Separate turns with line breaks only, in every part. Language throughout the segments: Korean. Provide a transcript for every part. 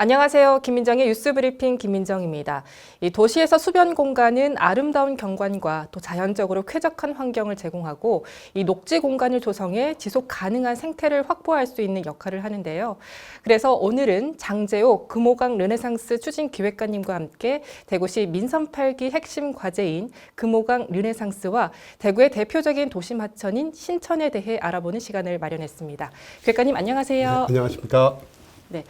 안녕하세요. 김민정의 뉴스브리핑 김민정입니다. 이 도시에서 수변 공간은 아름다운 경관과 또 자연적으로 쾌적한 환경을 제공하고 이 녹지 공간을 조성해 지속 가능한 생태를 확보할 수 있는 역할을 하는데요. 그래서 오늘은 장재옥 금호강 르네상스 추진기획관님과 함께 대구시 민선 8기 핵심 과제인 금호강 르네상스와 대구의 대표적인 도심 하천인 신천에 대해 알아보는 시간을 마련했습니다. 기획관님 안녕하세요.
네, 안녕하십니까.
네,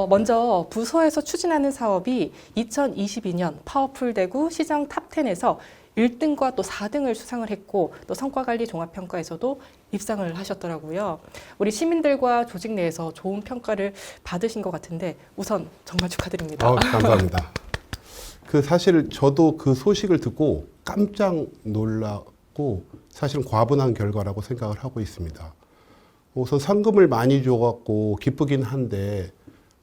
먼저 부서에서 추진하는 사업이 2022년 파워풀 대구 시장 탑10에서 1등과 또 4등을 수상을 했고 또 성과관리 종합평가에서도 입상을 하셨더라고요. 우리 시민들과 조직 내에서 좋은 평가를 받으신 것 같은데 우선 정말 축하드립니다.
감사합니다. 사실 저도 그 소식을 듣고 깜짝 놀랐고 사실은 과분한 결과라고 생각을 하고 있습니다. 우선 상금을 많이 줘갖고 기쁘긴 한데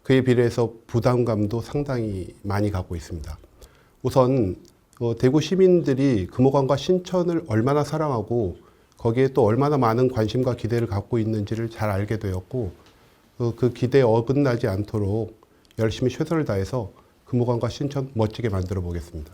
그에 비례해서 부담감도 상당히 많이 갖고 있습니다. 우선 대구 시민들이 금호강과 신천을 얼마나 사랑하고 거기에 또 얼마나 많은 관심과 기대를 갖고 있는지를 잘 알게 되었고 그 기대에 어긋나지 않도록 열심히 최선을 다해서 금호강과 신천 멋지게 만들어 보겠습니다.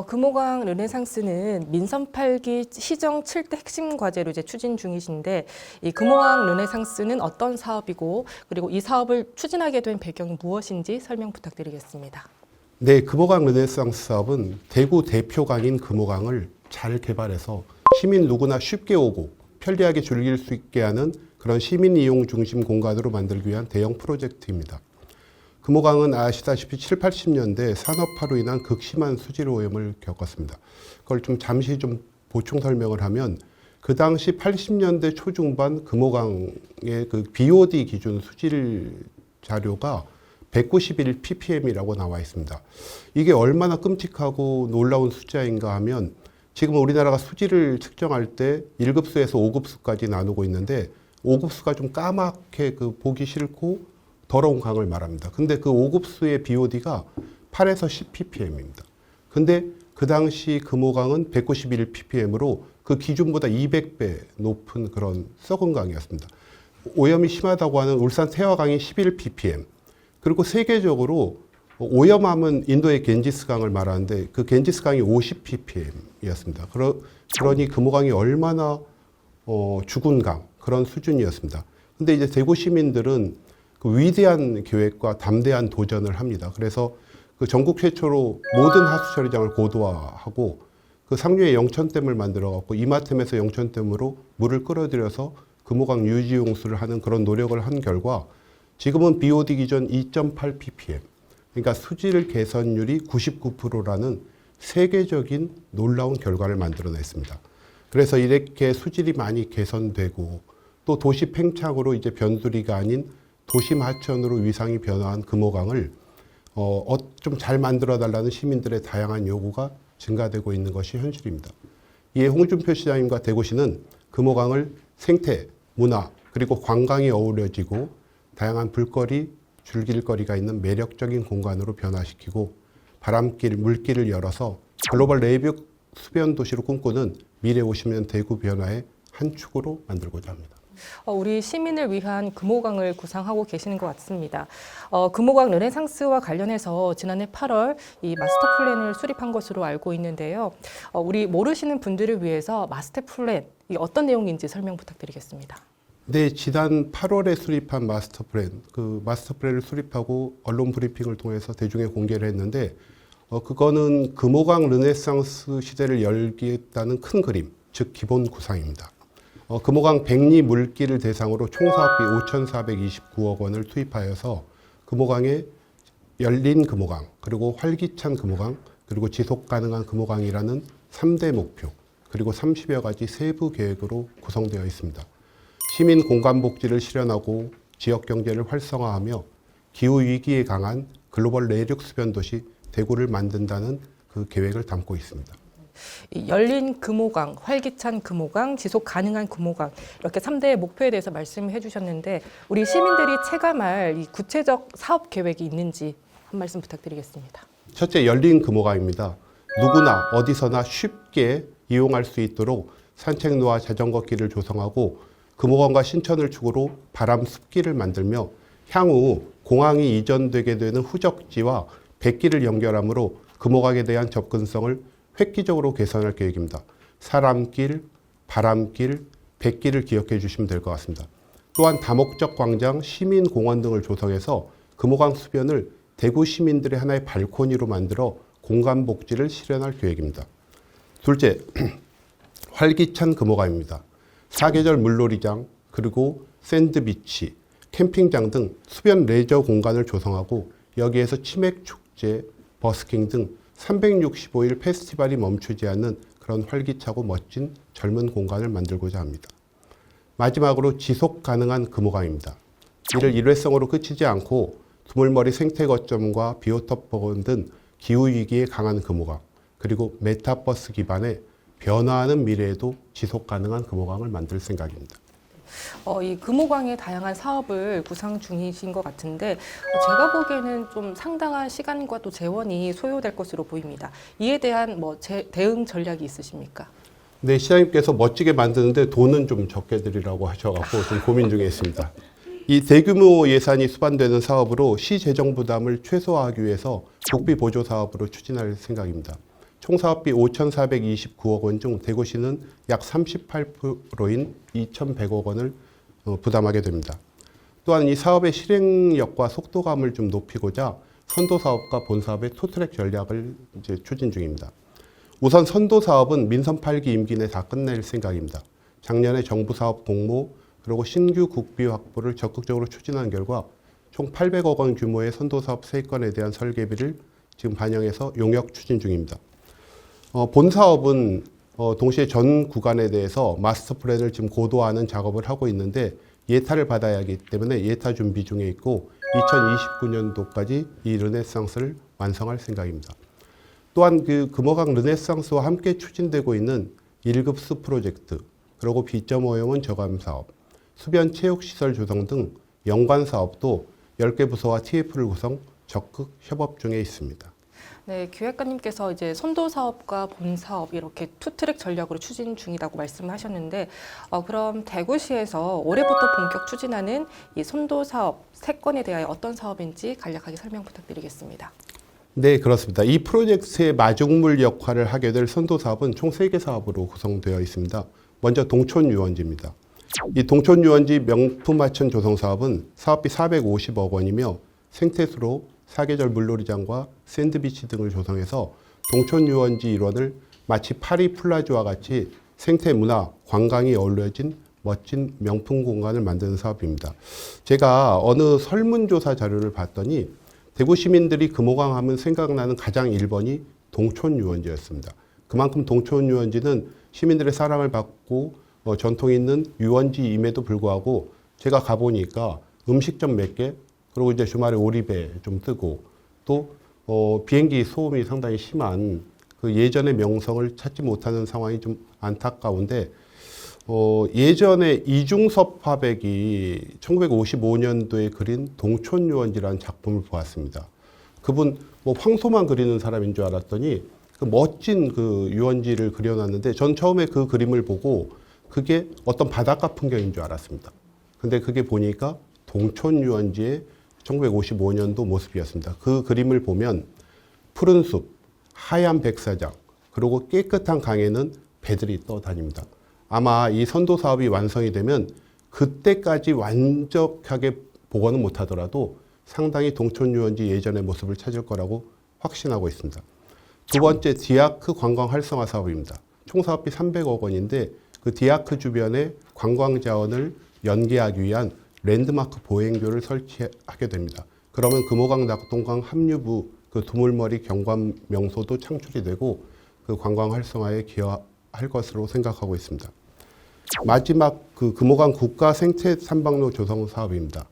금호강 르네상스는 민선 8기 시정 7대 핵심 과제로 이제 추진 중이신데 이 금호강 르네상스는 어떤 사업이고 그리고 이 사업을 추진하게 된 배경이 무엇인지 설명 부탁드리겠습니다.
네, 금호강 르네상스 사업은 대구 대표강인 금호강을 잘 개발해서 시민 누구나 쉽게 오고 편리하게 즐길 수 있게 하는 그런 시민 이용 중심 공간으로 만들기 위한 대형 프로젝트입니다. 금호강은 아시다시피 7, 80년대 산업화로 인한 극심한 수질 오염을 겪었습니다. 그걸 잠시 보충 설명을 하면 그 당시 80년대 초중반 금호강의 그 BOD 기준 수질 자료가 191 ppm이라고 나와 있습니다. 이게 얼마나 끔찍하고 놀라운 숫자인가 하면 지금 우리나라가 수질을 측정할 때 1급수에서 5급수까지 나누고 있는데 5급수가 좀 까맣게 보기 싫고 더러운 강을 말합니다. 근데 그 5급수의 BOD가 8에서 10 ppm입니다. 근데 그 당시 금호강은 191 ppm으로 그 기준보다 200배 높은 그런 썩은 강이었습니다. 오염이 심하다고 하는 울산 태화강이 11 ppm. 그리고 세계적으로 오염하면 인도의 겐지스강을 말하는데 그 겐지스강이 50 ppm이었습니다. 그러니 금호강이 얼마나 죽은 강 그런 수준이었습니다. 근데 이제 대구 시민들은 그 위대한 계획과 담대한 도전을 합니다. 그래서 그 전국 최초로 모든 하수 처리장을 고도화하고 그 상류에 영천댐을 만들어갖고 이마템에서 영천댐으로 물을 끌어들여서 금호강 유지 용수를 하는 그런 노력을 한 결과 지금은 BOD 기준 2.8 ppm, 그러니까 수질 개선율이 99%라는 세계적인 놀라운 결과를 만들어냈습니다. 그래서 이렇게 수질이 많이 개선되고 또 도시 팽창으로 이제 변두리가 아닌 도심 하천으로 위상이 변화한 금호강을 좀 잘 만들어 달라는 시민들의 다양한 요구가 증가되고 있는 것이 현실입니다. 이에 홍준표 시장님과 대구시는 금호강을 생태, 문화, 그리고 관광이 어우러지고 다양한 볼거리, 즐길거리가 있는 매력적인 공간으로 변화시키고 바람길, 물길을 열어서 글로벌 내륙 수변 도시로 꿈꾸는 미래 50년 대구 변화의 한 축으로 만들고자 합니다.
우리 시민을 위한 금호강을 구상하고 계시는 것 같습니다. 금호강 르네상스와 관련해서 지난해 8월 이 마스터 플랜을 수립한 것으로 알고 있는데요. 우리 모르시는 분들을 위해서 마스터 플랜, 이 어떤 내용인지 설명 부탁드리겠습니다.
네, 지난 8월에 수립한 마스터 플랜, 그 마스터 플랜을 수립하고 언론 브리핑을 통해서 대중에 공개를 했는데 그거는 금호강 르네상스 시대를 열겠다는 큰 그림, 즉 기본 구상입니다. 금호강 백리 물길을 대상으로 총 사업비 5,429억 원을 투입하여서 금호강에 열린 금호강, 그리고 활기찬 금호강, 그리고 지속 가능한 금호강이라는 3대 목표, 그리고 30여 가지 세부 계획으로 구성되어 있습니다. 시민 공간 복지를 실현하고 지역 경제를 활성화하며 기후 위기에 강한 글로벌 내륙 수변 도시 대구를 만든다는 그 계획을 담고 있습니다.
열린 금호강, 활기찬 금호강, 지속 가능한 금호강 이렇게 3대 목표에 대해서 말씀해 주셨는데 우리 시민들이 체감할 이 구체적 사업 계획이 있는지 한 말씀 부탁드리겠습니다.
첫째, 열린 금호강입니다. 누구나 어디서나 쉽게 이용할 수 있도록 산책로와 자전거 길을 조성하고 금호강과 신천을 축으로 바람 숲길을 만들며 향후 공항이 이전되게 되는 후적지와 백길을 연결하므로 금호강에 대한 접근성을 획기적으로 개선할 계획입니다. 사람길, 바람길, 백길을 기억해 주시면 될 것 같습니다. 또한 다목적 광장, 시민공원 등을 조성해서 금호강 수변을 대구 시민들의 하나의 발코니로 만들어 공간 복지를 실현할 계획입니다. 둘째, 활기찬 금호강입니다. 사계절 물놀이장, 그리고 샌드비치, 캠핑장 등 수변 레저 공간을 조성하고 여기에서 치맥축제, 버스킹 등 365일 페스티벌이 멈추지 않는 그런 활기차고 멋진 젊은 공간을 만들고자 합니다. 마지막으로 지속 가능한 금호강입니다. 이를 일회성으로 그치지 않고 두물머리 생태 거점과 비오톱 복원 등 기후위기에 강한 금호강, 그리고 메타버스 기반의 변화하는 미래에도 지속 가능한 금호강을 만들 생각입니다.
이 금호강의 다양한 사업을 구상 중이신 것 같은데 제가 보기에는 좀 상당한 시간과 또 재원이 소요될 것으로 보입니다. 이에 대한 대응 전략이 있으십니까?
네, 시장님께서 멋지게 만드는데 돈은 좀 적게 드리라고 하셔서 좀 고민 중에 있습니다. 이 대규모 예산이 수반되는 사업으로 시 재정 부담을 최소화하기 위해서 국비 보조 사업으로 추진할 생각입니다. 총 사업비 5,429억 원 중 대구시는 약 38%인 2,100억 원을 부담하게 됩니다. 또한 이 사업의 실행력과 속도감을 좀 높이고자 선도 사업과 본 사업의 투트랙 전략을 이제 추진 중입니다. 우선 선도 사업은 민선 8기 임기 내 다 끝낼 생각입니다. 작년에 정부 사업 공모 그리고 신규 국비 확보를 적극적으로 추진한 결과 총 800억 원 규모의 선도 사업 3건에 대한 설계비를 지금 반영해서 용역 추진 중입니다. 본 사업은 동시에 전 구간에 대해서 마스터 플랜을 지금 고도화하는 작업을 하고 있는데 예타를 받아야 하기 때문에 예타 준비 중에 있고 2029년도까지 이 르네상스를 완성할 생각입니다. 또한 그 금호강 르네상스와 함께 추진되고 있는 1급 수 프로젝트, 그리고 B.5형은 저감 사업, 수변 체육시설 조성 등 연관 사업도 10개 부서와 TF를 구성 적극 협업 중에 있습니다.
네, 기획관님께서 이제 선도 사업과 본 사업 이렇게 투트랙 전략으로 추진 중이라고 말씀하셨는데 그럼 대구시에서 올해부터 본격 추진하는 이 선도 사업 3건에 대하여 어떤 사업인지 간략하게 설명 부탁드리겠습니다.
네, 그렇습니다. 이 프로젝트의 마중물 역할을 하게 될 선도 사업은 총 3개 사업으로 구성되어 있습니다. 먼저 동촌유원지입니다. 이 동촌유원지 명품하천 조성 사업은 사업비 450억 원이며 생태수로 사계절 물놀이장과 샌드비치 등을 조성해서 동촌유원지 일원을 마치 파리 플라즈와 같이 생태문화, 관광이 어우러진 멋진 명품 공간을 만드는 사업입니다. 제가 어느 설문조사 자료를 봤더니 대구 시민들이 금호강 하면 생각나는 가장 1번이 동촌유원지였습니다. 그만큼 동촌유원지는 시민들의 사랑을 받고 전통 있는 유원지임에도 불구하고 제가 가보니까 음식점 몇 개, 그리고 이제 주말에 오리배 좀 뜨고 또 비행기 소음이 상당히 심한 그 예전의 명성을 찾지 못하는 상황이 좀 안타까운데 예전에 이중섭 화백이 1955년도에 그린 동촌유원지라는 작품을 보았습니다. 그분 황소만 그리는 사람인 줄 알았더니 그 멋진 그 유원지를 그려놨는데 전 처음에 그 그림을 보고 그게 어떤 바닷가 풍경인 줄 알았습니다. 근데 그게 보니까 동촌유원지의 1955년도 모습이었습니다. 그 그림을 보면 푸른 숲, 하얀 백사장, 그리고 깨끗한 강에는 배들이 떠다닙니다. 아마 이 선도 사업이 완성이 되면 그때까지 완벽하게 복원은 못하더라도 상당히 동촌유원지 예전의 모습을 찾을 거라고 확신하고 있습니다. 두 번째, 디아크 관광 활성화 사업입니다. 총 사업비 300억 원인데 그 디아크 주변에 관광 자원을 연계하기 위한 랜드마크 보행교를 설치하게 됩니다. 그러면 금호강 낙동강 합류부 그 두물머리 경관 명소도 창출이 되고 그 관광 활성화에 기여할 것으로 생각하고 있습니다. 마지막 그 금호강 국가 생태 탐방로 조성 사업입니다.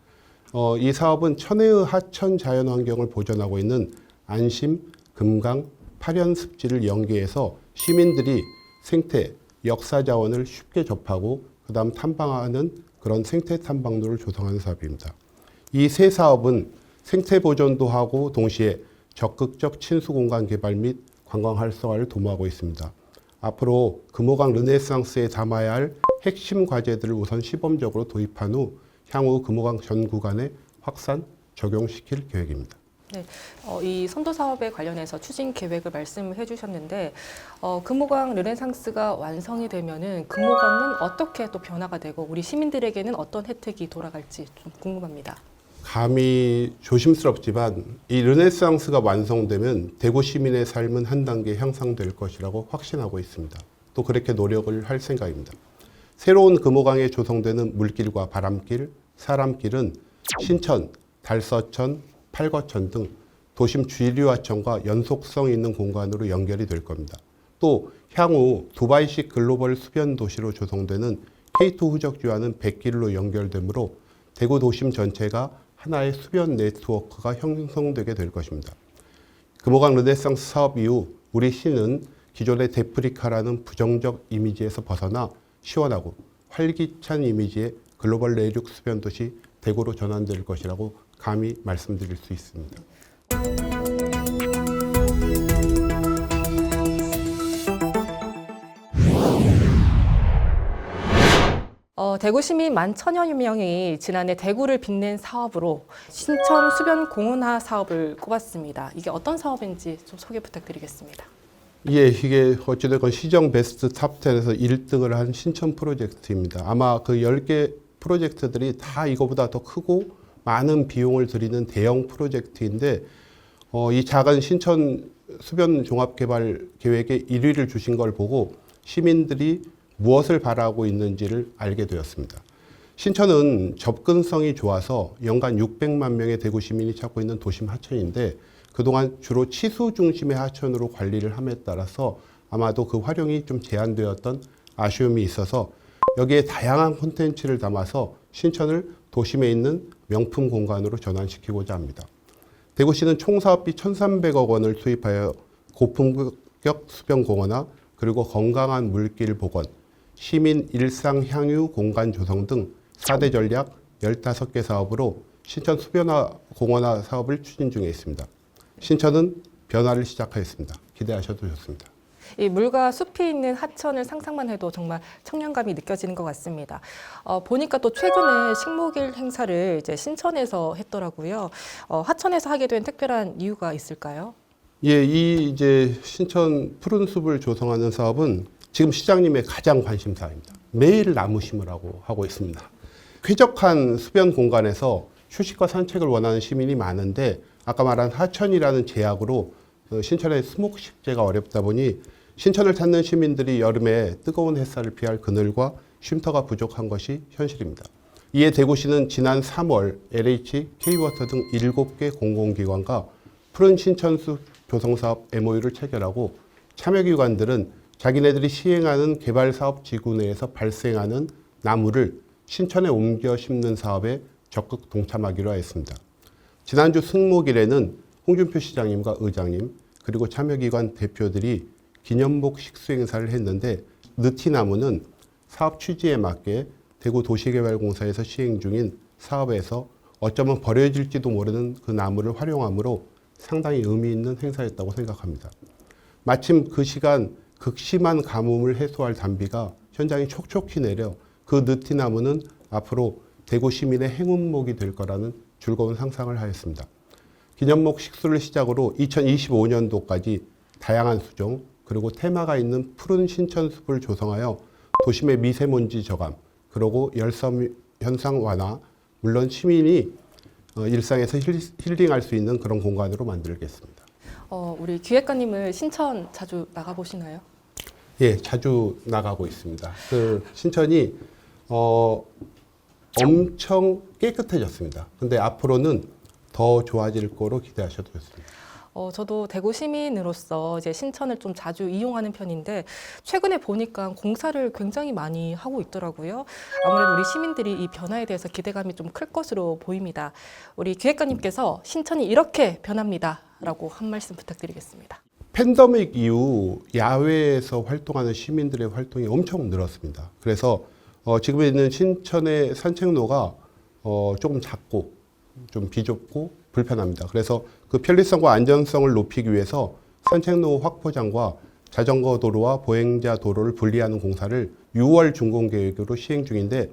이 사업은 천혜의 하천 자연환경을 보존하고 있는 안심, 금강, 파련 습지를 연계해서 시민들이 생태, 역사 자원을 쉽게 접하고 그다음 탐방하는 그런 생태 탐방로를 조성하는 사업입니다. 이 세 사업은 생태 보존도 하고 동시에 적극적 친수 공간 개발 및 관광 활성화를 도모하고 있습니다. 앞으로 금호강 르네상스에 담아야 할 핵심 과제들을 우선 시범적으로 도입한 후 향후 금호강 전 구간에 확산, 적용시킬 계획입니다.
네, 이 선도 사업에 관련해서 추진 계획을 말씀해 주셨는데 금호강 르네상스가 완성이 되면은 금호강은 어떻게 또 변화가 되고 우리 시민들에게는 어떤 혜택이 돌아갈지 좀 궁금합니다.
감히 조심스럽지만 이 르네상스가 완성되면 대구 시민의 삶은 한 단계 향상될 것이라고 확신하고 있습니다. 또 그렇게 노력을 할 생각입니다. 새로운 금호강에 조성되는 물길과 바람길, 사람길은 신천, 달서천, 팔거천 등 도심 주류하천과 연속성 있는 공간으로 연결이 될 겁니다. 또 향후 두바이식 글로벌 수변 도시로 조성되는 K2 후적지와는 100길로 연결되므로 대구 도심 전체가 하나의 수변 네트워크가 형성되게 될 것입니다. 금호강 르네상스 사업 이후 우리 시는 기존의 데프리카라는 부정적 이미지에서 벗어나 시원하고 활기찬 이미지의 글로벌 내륙 수변 도시 대구로 전환될 것이라고 감히 말씀드릴 수 있습니다.
대구 시민 11,000여 명이 지난해 대구를 빛낸 사업으로 신천 수변 공원화 사업을 꼽았습니다. 이게 어떤 사업인지 좀 소개 부탁드리겠습니다.
예, 이게 어찌됐건 시정 베스트 탑 10에서 1등을 한 신천 프로젝트입니다. 아마 그 10개 프로젝트들이 다 이거보다 더 크고 많은 비용을 들이는 대형 프로젝트인데 이 작은 신천 수변 종합개발 계획에 1위를 주신 걸 보고 시민들이 무엇을 바라고 있는지를 알게 되었습니다. 신천은 접근성이 좋아서 연간 600만 명의 대구 시민이 찾고 있는 도심 하천인데 그동안 주로 치수 중심의 하천으로 관리를 함에 따라서 아마도 그 활용이 좀 제한되었던 아쉬움이 있어서 여기에 다양한 콘텐츠를 담아서 신천을 도심에 있는 명품 공간으로 전환시키고자 합니다. 대구시는 총 사업비 1,300억 원을 투입하여 고품격 수변 공원화 그리고 건강한 물길 복원, 시민 일상 향유 공간 조성 등 4대 전략 15개 사업으로 신천 수변화 공원화 사업을 추진 중에 있습니다. 신천은 변화를 시작하였습니다. 기대하셔도 좋습니다.
이 물과 숲이 있는 하천을 상상만 해도 정말 청량감이 느껴지는 것 같습니다. 보니까 또 최근에 식목일 행사를 이제 신천에서 했더라고요. 하천에서 하게 된 특별한 이유가 있을까요?
예, 이 이제 신천 푸른 숲을 조성하는 사업은 지금 시장님의 가장 관심사입니다. 매일 나무 심으라고 하고 있습니다. 쾌적한 수변 공간에서 휴식과 산책을 원하는 시민이 많은데 아까 말한 하천이라는 제약으로 신천의 수목식재가 어렵다 보니 신천을 찾는 시민들이 여름에 뜨거운 햇살을 피할 그늘과 쉼터가 부족한 것이 현실입니다. 이에 대구시는 지난 3월 LH, K워터 등 7개 공공기관과 푸른 신천숲 조성사업 MOU를 체결하고 참여기관들은 자기네들이 시행하는 개발사업 지구 내에서 발생하는 나무를 신천에 옮겨 심는 사업에 적극 동참하기로 하였습니다. 지난주 승목일에는 홍준표 시장님과 의장님 그리고 참여기관 대표들이 기념복 식수 행사를 했는데 느티나무는 사업 취지에 맞게 대구 도시개발공사에서 시행 중인 사업에서 어쩌면 버려질지도 모르는 그 나무를 활용함으로 상당히 의미 있는 행사였다고 생각합니다. 마침 그 시간 극심한 가뭄을 해소할 단비가 현장에 촉촉히 내려 그 느티나무는 앞으로 대구 시민의 행운목이 될 거라는 즐거운 상상을 하였습니다. 기념목 식수를 시작으로 2025년도까지 다양한 수종 그리고 테마가 있는 푸른 신천숲을 조성하여 도심의 미세먼지 저감 그리고 열섬 현상 완화 물론 시민이 일상에서 힐링할 수 있는 그런 공간으로 만들겠습니다.
우리 기획관님은 신천 자주 나가보시나요?
예, 자주 나가고 있습니다. 그 신천이 엄청 깨끗해졌습니다. 근데 앞으로는 더 좋아질 거로 기대하셔도 좋습니다.
저도 대구 시민으로서 이제 신천을 좀 자주 이용하는 편인데 최근에 보니까 공사를 굉장히 많이 하고 있더라고요. 아무래도 우리 시민들이 이 변화에 대해서 기대감이 좀 클 것으로 보입니다. 우리 기획관님께서 신천이 이렇게 변합니다라고 한 말씀 부탁드리겠습니다.
팬데믹 이후 야외에서 활동하는 시민들의 활동이 엄청 늘었습니다. 그래서 지금 있는 신천의 산책로가 조금 작고 좀 비좁고 불편합니다. 그래서 그 편리성과 안전성을 높이기 위해서 산책로 확보장과 자전거 도로와 보행자 도로를 분리하는 공사를 6월 준공 계획으로 시행 중인데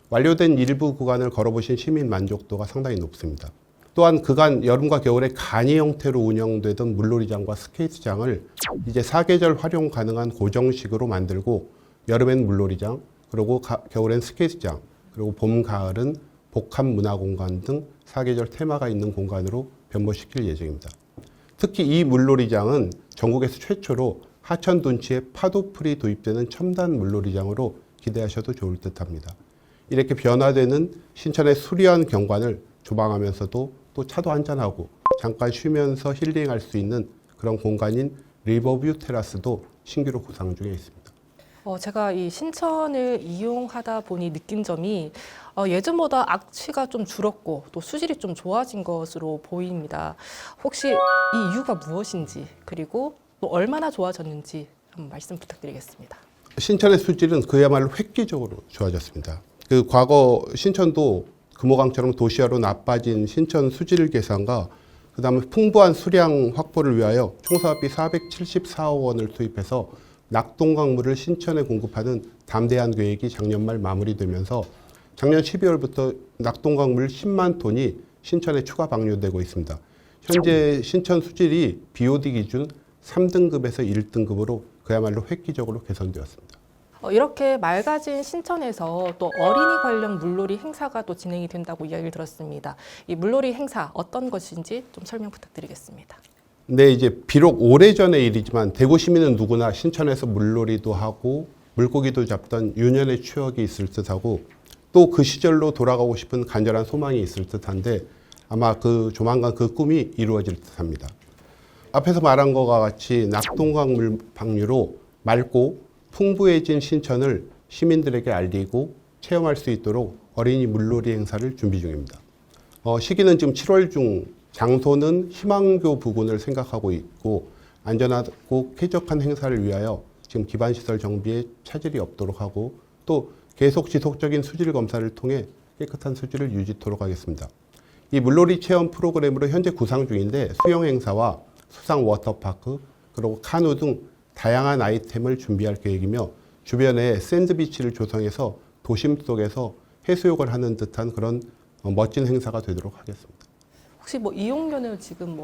완료된 일부 구간을 걸어보신 시민 만족도가 상당히 높습니다. 또한 그간 여름과 겨울에 간이 형태로 운영되던 물놀이장과 스케이트장을 이제 사계절 활용 가능한 고정식으로 만들고 여름엔 물놀이장, 그리고 겨울엔 스케이트장, 그리고 봄, 가을은 복합 문화공간 등 사계절 테마가 있는 공간으로 변모시킬 예정입니다. 특히 이 물놀이장은 전국에서 최초로 하천 둔치에 파도풀이 도입되는 첨단 물놀이장으로 기대하셔도 좋을 듯합니다. 이렇게 변화되는 신천의 수려한 경관을 조망하면서도 또 차도 한잔하고 잠깐 쉬면서 힐링할 수 있는 그런 공간인 리버뷰 테라스도 신규로 구상 중에 있습니다.
제가 이 신천을 이용하다 보니 느낀 점이 예전보다 악취가 좀 줄었고 또 수질이 좀 좋아진 것으로 보입니다. 혹시 이 이유가 무엇인지 그리고 또 얼마나 좋아졌는지 한번 말씀 부탁드리겠습니다.
신천의 수질은 그야말로 획기적으로 좋아졌습니다. 그 과거 신천도 금호강처럼 도시화로 나빠진 신천 수질 개선과 그다음에 풍부한 수량 확보를 위하여 총사업비 474억 원을 투입해서 낙동강물을 신천에 공급하는 담대한 계획이 작년 말 마무리되면서 작년 12월부터 낙동강물 10만 톤이 신천에 추가 방류되고 있습니다. 현재 신천 수질이 BOD 기준 3등급에서 1등급으로 그야말로 획기적으로 개선되었습니다.
이렇게 맑아진 신천에서 또 어린이 관련 물놀이 행사가 또 진행이 된다고 이야기를 들었습니다. 이 물놀이 행사 어떤 것인지 좀 설명 부탁드리겠습니다.
네, 이제 비록 오래전의 일이지만 대구 시민은 누구나 신천에서 물놀이도 하고 물고기도 잡던 유년의 추억이 있을 듯하고 또 그 시절로 돌아가고 싶은 간절한 소망이 있을 듯한데 아마 조만간 그 꿈이 이루어질 듯합니다. 앞에서 말한 것과 같이 낙동강 물 방류로 맑고 풍부해진 신천을 시민들에게 알리고 체험할 수 있도록 어린이 물놀이 행사를 준비 중입니다. 시기는 지금 7월 중, 장소는 희망교 부근을 생각하고 있고 안전하고 쾌적한 행사를 위하여 지금 기반시설 정비에 차질이 없도록 하고 또 계속 지속적인 수질 검사를 통해 깨끗한 수질을 유지토록 하겠습니다. 이 물놀이 체험 프로그램으로 현재 구상 중인데 수영 행사와 수상 워터파크 그리고 카누 등 다양한 아이템을 준비할 계획이며 주변에 샌드비치를 조성해서 도심 속에서 해수욕을 하는 듯한 그런 멋진 행사가 되도록 하겠습니다.
혹시 뭐 이용료는 지금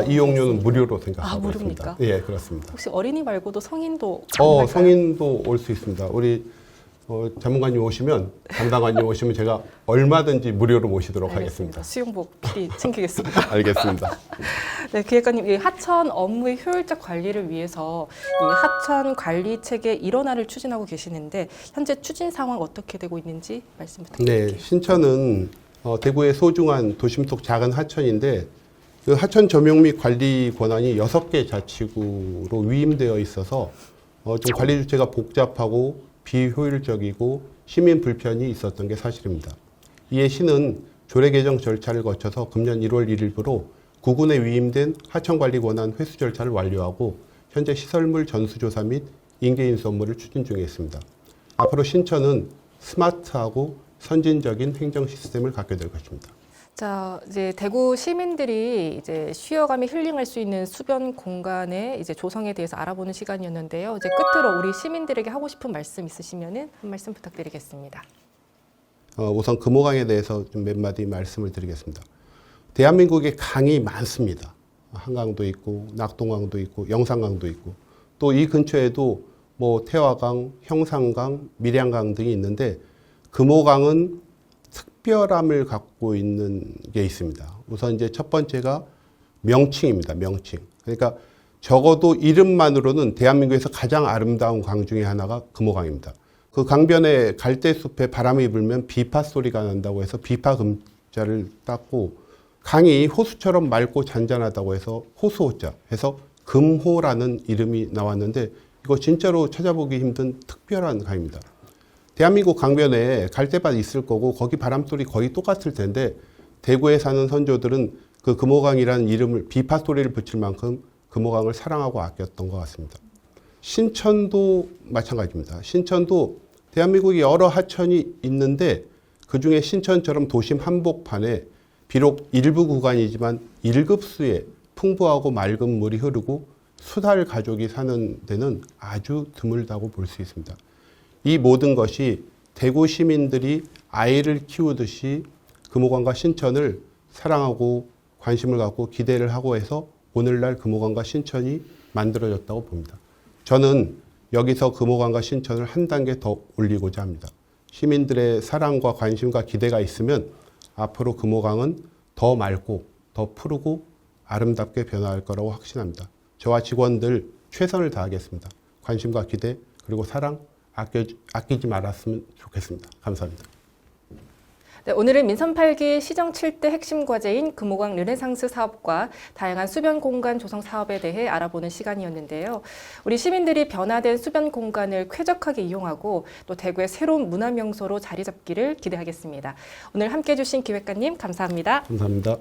이용료는 무료로 생각하고
무료입니까?
있습니다. 예, 그렇습니다.
혹시 어린이 말고도 성인도 가능할까요?
성인도 올 수 있습니다. 우리 전문가님 오시면 담당관님 오시면 제가 얼마든지 무료로 모시도록 하겠습니다.
수영복 미리 챙기겠습니다.
알겠습니다.
네, 기획관님, 이 하천 업무의 효율적 관리를 위해서 이 하천 관리 체계 일원화를 추진하고 계시는데 현재 추진 상황 어떻게 되고 있는지 말씀 부탁드립니다.
네, 신천은 대구의 소중한 도심 속 작은 하천인데 그 하천 점용 및 관리 권한이 6개 자치구로 위임되어 있어서 좀 관리 주체가 복잡하고 비효율적이고 시민 불편이 있었던 게 사실입니다. 이에 시는 조례 개정 절차를 거쳐서 금년 1월 1일부로 구군에 위임된 하천관리 권한 회수 절차를 완료하고 현재 시설물 전수조사 및 인계인수 업무를 추진 중에 있습니다. 앞으로 신천은 스마트하고 선진적인 행정 시스템을 갖게 될 것입니다.
자, 이제 대구 시민들이 이제 쉬어가며 힐링할 수 있는 수변 공간의 이제 조성에 대해서 알아보는 시간이었는데요. 이제 끝으로 우리 시민들에게 하고 싶은 말씀 있으시면은 한 말씀 부탁드리겠습니다.
우선 금호강에 대해서 좀 몇 마디 말씀을 드리겠습니다. 대한민국에 강이 많습니다. 한강도 있고 낙동강도 있고 영산강도 있고 또 이 근처에도 태화강, 형산강, 밀양강 등이 있는데 금호강은 특별함을 갖고 있는 게 있습니다. 우선 이제 첫 번째가 명칭입니다. 명칭. 그러니까 적어도 이름만으로는 대한민국에서 가장 아름다운 강 중에 하나가 금호강입니다. 그 강변에 갈대숲에 바람이 불면 비파 소리가 난다고 해서 비파 금자를 땄고 강이 호수처럼 맑고 잔잔하다고 해서 호수호자 해서 금호라는 이름이 나왔는데 이거 진짜로 찾아보기 힘든 특별한 강입니다. 대한민국 강변에 갈대밭 있을 거고 거기 바람소리 거의 똑같을 텐데 대구에 사는 선조들은 그 금호강이라는 이름을 비파 소리를 붙일 만큼 금호강을 사랑하고 아꼈던 것 같습니다. 신천도 마찬가지입니다. 신천도 대한민국에 여러 하천이 있는데 그중에 신천처럼 도심 한복판에 비록 일부 구간이지만 1급수의 풍부하고 맑은 물이 흐르고 수달 가족이 사는 데는 아주 드물다고 볼 수 있습니다. 이 모든 것이 대구 시민들이 아이를 키우듯이 금호강과 신천을 사랑하고 관심을 갖고 기대를 하고 해서 오늘날 금호강과 신천이 만들어졌다고 봅니다. 저는 여기서 금호강과 신천을 한 단계 더 올리고자 합니다. 시민들의 사랑과 관심과 기대가 있으면 앞으로 금호강은 더 맑고 더 푸르고 아름답게 변화할 거라고 확신합니다. 저와 직원들 최선을 다하겠습니다. 관심과 기대 그리고 사랑 아끼지 말았으면 좋겠습니다. 감사합니다.
네, 오늘은 민선 8기 시정 7대 핵심 과제인 금호강 르네상스 사업과 다양한 수변 공간 조성 사업에 대해 알아보는 시간이었는데요. 우리 시민들이 변화된 수변 공간을 쾌적하게 이용하고 또 대구의 새로운 문화 명소로 자리 잡기를 기대하겠습니다. 오늘 함께해 주신 기획관님 감사합니다.
감사합니다.